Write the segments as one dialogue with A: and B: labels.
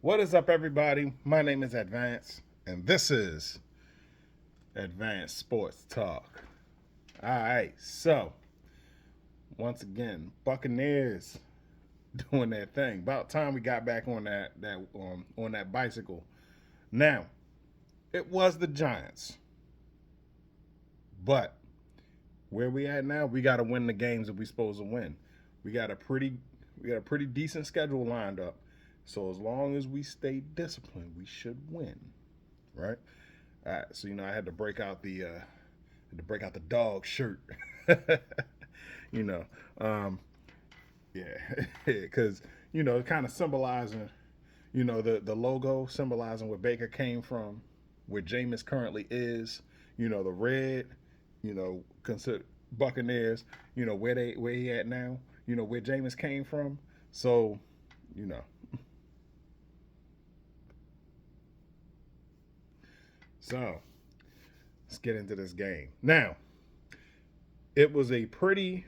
A: What is up, everybody? My name is Advance, and this is Advanced Sports Talk. All right, so once again, Buccaneers doing their thing. About time we got back on that bicycle. Now, it was the Giants, but where we at now, we got to win the games that we supposed to win. We got a pretty we got a pretty decent schedule lined up. So as long as we stay disciplined, we should win, right? All right, so I had to break out the dog shirt. you know, um, yeah, because kind of symbolizing, the logo symbolizing where Baker came from, where Jameis currently is. The red, consider Buccaneers. Where he at now. Where Jameis came from. So, you know, so let's get into this game now. It was a pretty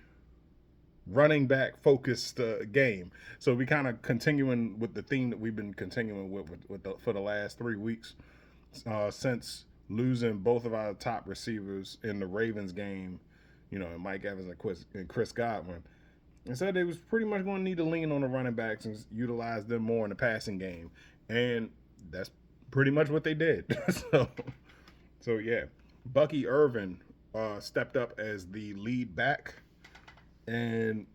A: running back focused game. So we kind of continuing with the theme that we've been continuing for the last 3 weeks since losing both of our top receivers in the Ravens game, and Mike Evans and Chris Godwin. And said they was pretty much going to need to lean on the running backs and utilize them more in the passing game. And that's pretty much what they did. so, so yeah, Bucky Irvin stepped up as the lead back, and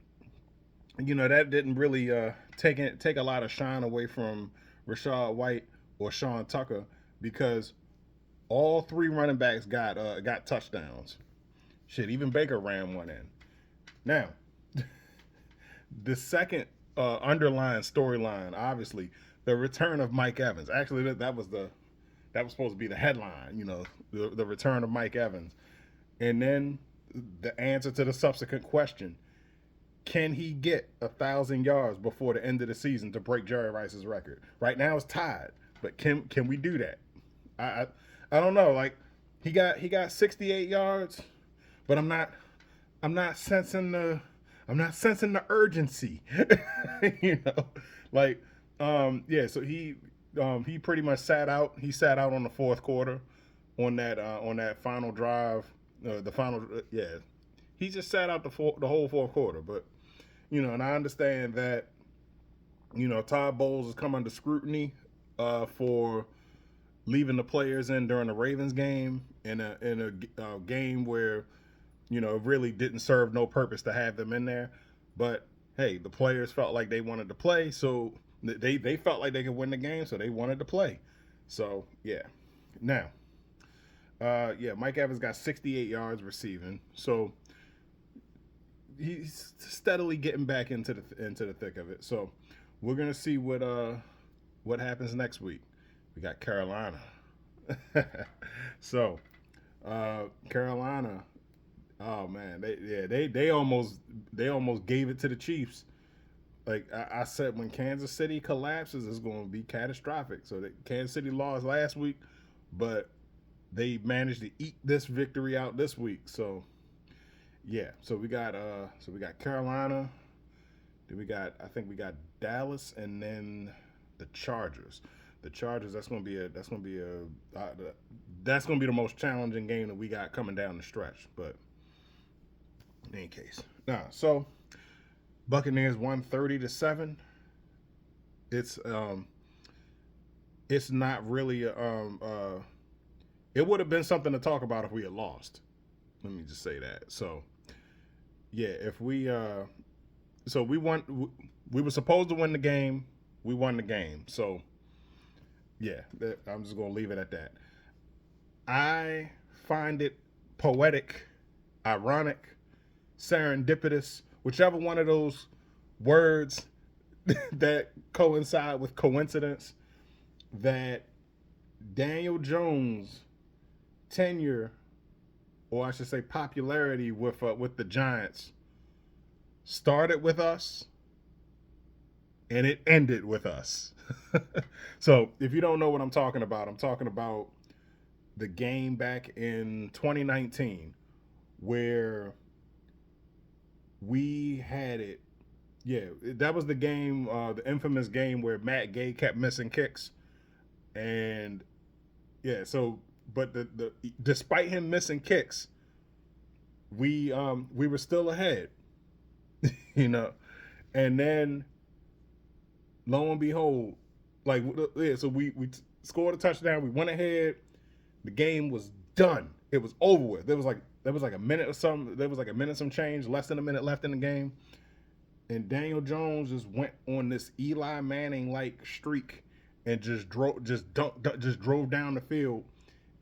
A: that didn't really take a lot of shine away from Rashad White or Sean Tucker because all three running backs got touchdowns. Shit, even Baker ran one in. Now, the second underlying storyline, obviously, the return of Mike Evans. Actually, that was supposed to be the headline. The return of Mike Evans, and then the answer to the subsequent question: can he get 1,000 yards before the end of the season to break Jerry Rice's record? Right now it's tied, but can we do that? I I, I don't know. Like he got 68 yards, but I'm not sensing the urgency. you know, like yeah. So he pretty much sat out. He sat out on the fourth quarter on that final drive. The final yeah. He just sat out the whole fourth quarter, but and I understand that Todd Bowles has come under scrutiny for leaving the players in during the Ravens game in a game where it really didn't serve no purpose to have them in there. But hey, the players felt like they wanted to play, so they felt like they could win the game, so they wanted to play. So yeah, now yeah, Mike Evans got 68 yards receiving, so he's steadily getting back into the thick of it. So we're gonna see what happens next week. We got Carolina. so Carolina, oh man, they almost gave it to the Chiefs. Like I said, when Kansas City collapses, it's going to be catastrophic. So Kansas City lost last week, but they managed to eke this victory out this week. So yeah, so we got Carolina. Then I think we got Dallas, and then the Chargers. The Chargers. That's gonna be the most challenging game that we got coming down the stretch. But in any case, so Buccaneers won 30-7. It's it's not really it would have been something to talk about if we had lost. Let me just say that. So yeah, if we so we won. We were supposed to win the game. We won the game. So yeah, I'm just gonna leave it at that. I find it poetic, ironic, serendipitous, whichever one of those words that coincide with coincidence, that Daniel Jones' tenure, or I should say popularity with the Giants, started with us and it ended with us. so if you don't know what I'm talking about the game back in 2019 where we had it Yeah, that was the game, the infamous game where Matt Gay kept missing kicks, and yeah, so but the despite him missing kicks, we were still ahead, you know, and then lo and behold, like yeah, so we scored a touchdown, we went ahead, the game was done, it was over with. There was like a minute or something, there was like a minute some change, less than a minute left in the game, and Daniel Jones just went on this Eli Manning like streak and just drove down the field,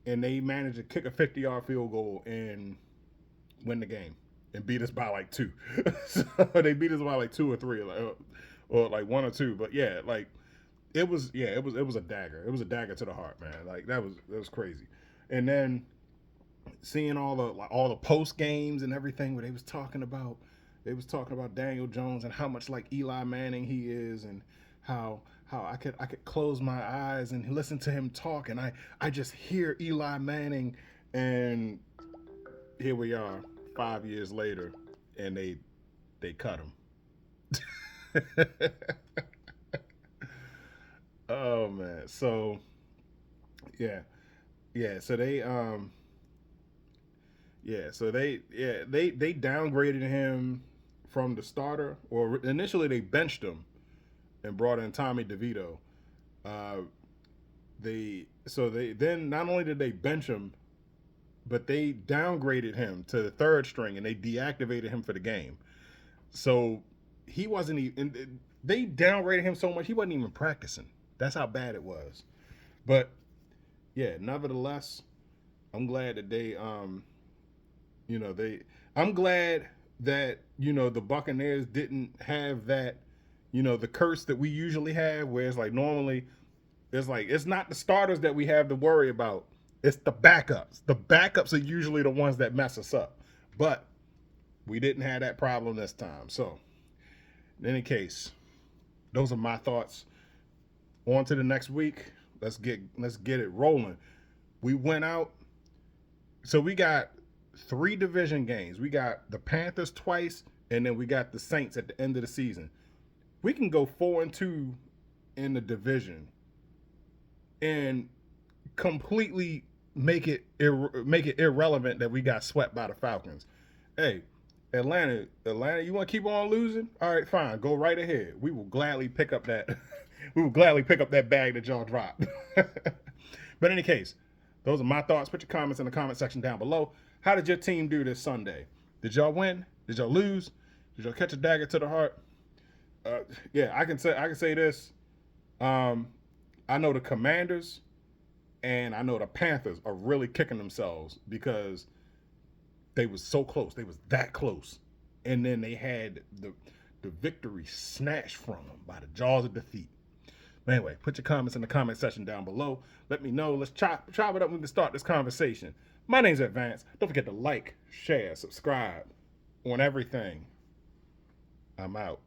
A: and they managed to kick a 50-yard field goal and win the game and beat us by like two. So they beat us by like two or three, or like one or two. But yeah, like it was a dagger. It was a dagger to the heart, man. Like that was crazy. And then seeing all the post games and everything where they was talking about Daniel Jones and how much like Eli Manning he is, and how I could close my eyes and listen to him talk, and I just hear Eli Manning, and here we are 5 years later, and they cut him. Oh man, so yeah, yeah, so they downgraded him from the starter, or initially they benched him and brought in Tommy DeVito. Uh, they then not only did they bench him, but they downgraded him to the third string and they deactivated him for the game. So he wasn't even. They downgraded him so much he wasn't even practicing. That's how bad it was. But yeah, nevertheless, I'm glad that you know, they. I'm glad that the Buccaneers didn't have that, the curse that we usually have, where it's like normally it's not the starters that we have to worry about. It's the backups. The backups are usually the ones that mess us up. But we didn't have that problem this time. So, in any case, those are my thoughts. On to the next week. Let's get it rolling. We went out. So we got 3 division games. We got the Panthers twice, and then we got the Saints at the end of the season. We can go 4-2 in the division and completely make it irrelevant that we got swept by the Falcons. Hey, Atlanta, you want to keep on losing? All right, fine, go right ahead. We will gladly pick up that. We will gladly pick up that bag that y'all dropped. But in any case, those are my thoughts. Put your comments in the comment section down below. How did your team do this Sunday? Did y'all win? Did y'all lose? Did y'all catch a dagger to the heart? Yeah, I can say this. I know the Commanders and I know the Panthers are really kicking themselves because they was so close. They was that close, and then they had the victory snatched from them by the jaws of defeat. But anyway, put your comments in the comment section down below. Let me know. Let's chop it up. We can start this conversation. My name's Advance. Don't forget to like, share, subscribe on everything. I'm out.